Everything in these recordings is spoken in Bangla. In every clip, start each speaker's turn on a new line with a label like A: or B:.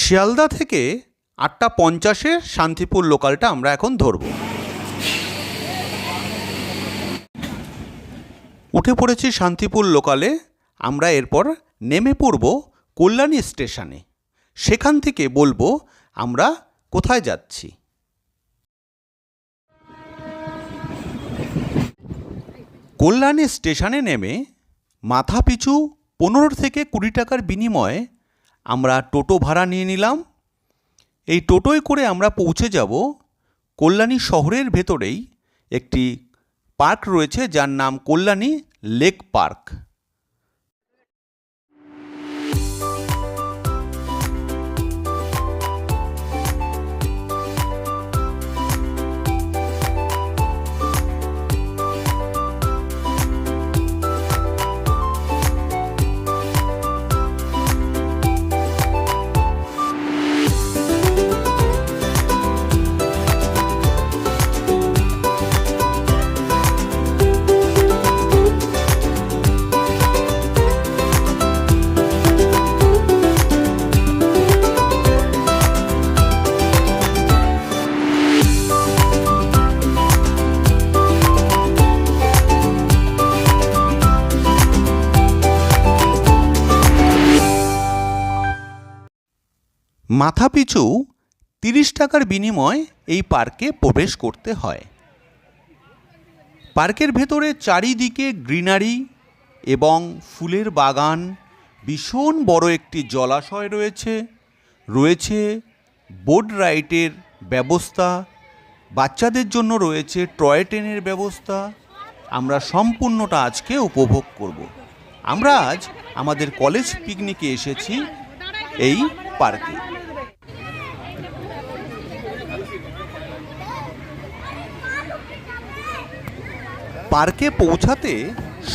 A: শিয়ালদা থেকে 8:50-এ শান্তিপুর লোকালটা আমরা এখন ধরব। উঠে পড়েছি শান্তিপুর লোকালে। আমরা এরপর নেমে পড়ব কল্যাণী স্টেশনে। সেখান থেকে বলবো আমরা কোথায় যাচ্ছি। কল্যাণী স্টেশনে নেমে মাথাপিছু 15 থেকে 20 টাকার বিনিময়ে আমরা টোটো ভাড়া নিয়ে নিলাম। এই টোটোয় করে আমরা পৌঁছে যাব কল্যাণী শহরের ভেতরেই একটি পার্ক রয়েছে যার নাম কল্যাণী লেক পার্ক। মাথাপিছু 30 টাকার বিনিময়ে এই পার্কে প্রবেশ করতে হয়। পার্কের ভেতরে চারিদিকে গ্রিনারি এবং ফুলের বাগান, ভীষণ বড় একটি জলাশয় রয়েছে, রয়েছে বোট রাইডের ব্যবস্থা, বাচ্চাদের জন্য রয়েছে টয় ট্রেনের ব্যবস্থা। আমরা সম্পূর্ণটা আজকে উপভোগ করব। আমরা আজ আমাদের কলেজ পিকনিকে এসেছি এই পার্কে। পার্কে পৌঁছাতে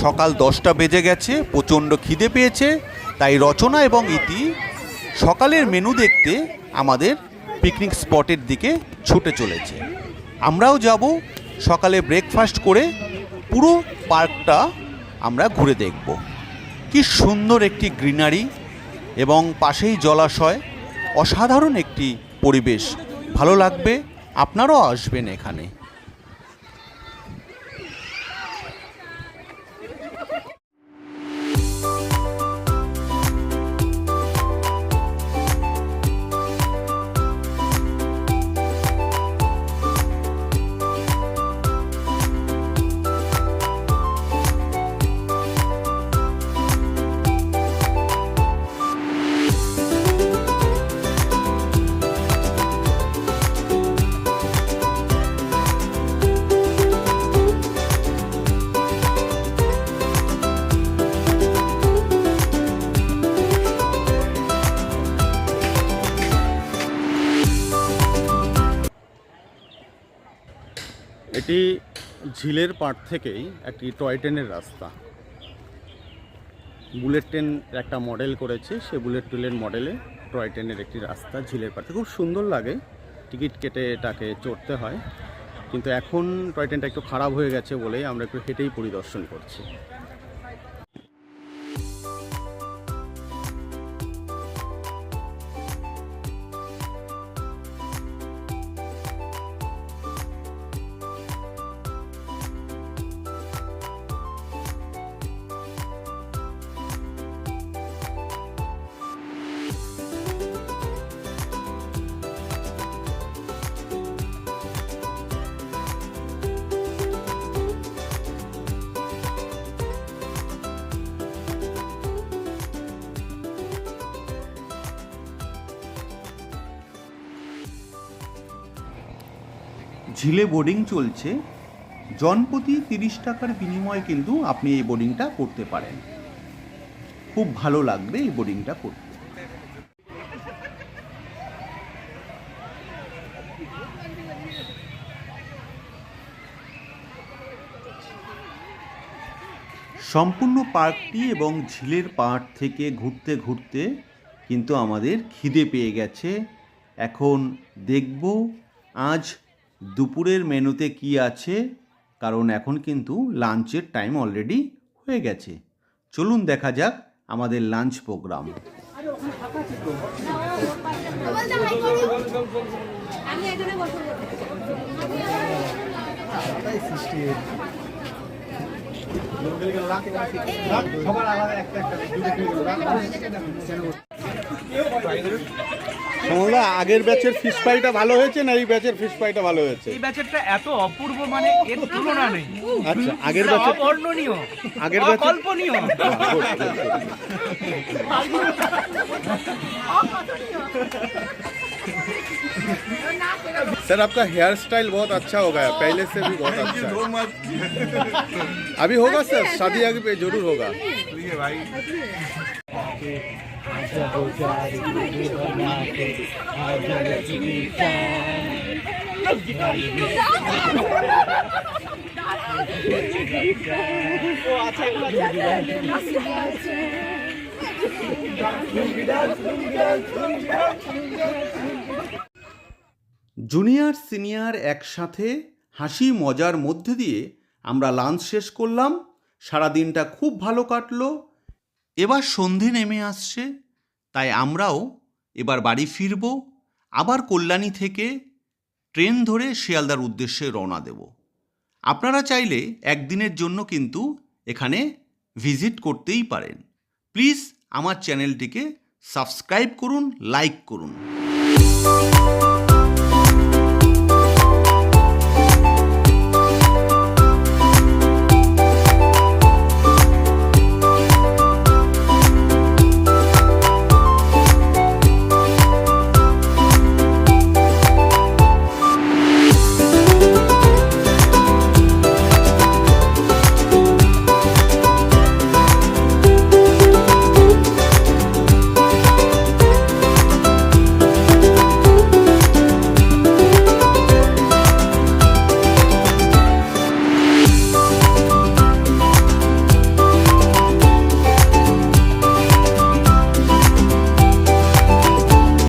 A: সকাল 10টা বেজে গেছে। প্রচণ্ড খিদে পেয়েছে, তাই রচনা এবং ইতি সকালের মেনু দেখতে আমাদের পিকনিক স্পটের দিকে ছুটে চলেছে। আমরাও যাব। সকালে ব্রেকফাস্ট করে পুরো পার্কটা আমরা ঘুরে দেখব। কি সুন্দর একটি গ্রিনারি এবং পাশেই জলাশয়, অসাধারণ একটি পরিবেশ। ভালো লাগবে, আপনারাও আসবেন এখানে।
B: এটি ঝিলের পাড় থেকেই একটি টয় ট্রেনের রাস্তা। বুলেট ট্রেন একটা মডেল করেছে, সে বুলেট ট্রেনের মডেলে টয় ট্রেনের একটি রাস্তা ঝিলের পাড় থেকে। খুব সুন্দর লাগে, টিকিট কেটে এটাকে চড়তে হয়। কিন্তু এখন টয় ট্রেনটা একটু খারাপ হয়ে গেছে বলেই আমরা একটু হেঁটেই পরিদর্শন করছি।
A: ঝিলে বোর্ডিং চলছে। জনপ্রতি 30 টাকার বিনিময়ে কিন্তু আপনি এই বোর্ডিংটা করতে পারেন। খুব ভালো লাগবে এই বোর্ডিংটা করতে। সম্পূর্ণ পার্কটি এবং ঝিলের পাড় থেকে ঘুরতে ঘুরতে কিন্তু আমাদের খিদে পেয়ে গেছে। এখন দেখব আজ দুপুরের মেনুতে কি আছে, কারণ এখন কিন্তু লাঞ্চের টাইম অলরেডি হয়ে গেছে। চলুন দেখা যাক আমাদের লাঞ্চ প্রোগ্রাম।
C: আমি এখানে বসে
B: সমলদা, আগের ব্যাচের ফিশ ফ্রাইটা ভালো হয়েছে না এই ব্যাচের ফিশ ফ্রাইটা ভালো হয়েছে?
D: এই ব্যাচেরটা এত অপূর্ব, মানে এর তুলনা নেই।
B: আচ্ছা, আগের ব্যাচের
D: অবর্ণনীয়,
B: আগের ব্যাচের
D: অকল্পনীয়।
B: सर आपका हेयर स्टाइल बहुत अच्छा हो गया, पहले से भी बहुत अच्छा है। अभी होगा सर, शादी आगे पे जरूर होगा। জুনিয়র সিনিয়র একসাথে হাসি মজার মধ্যে দিয়ে আমরা লাঞ্চ শেষ করলাম। সারাদিনটা খুব ভালো কাটলো। এবার সন্ধে নেমে আসছে, তাই আমরাও এবার বাড়ি ফিরব। আবার কল্যাণী থেকে ট্রেন ধরে শিয়ালদার উদ্দেশ্যে রওনা দেব। আপনারা চাইলে একদিনের জন্য কিন্তু এখানে ভিজিট করতেই পারেন। প্লিজ আমার চ্যানেলটিকে সাবস্ক্রাইব করুন, লাইক করুন।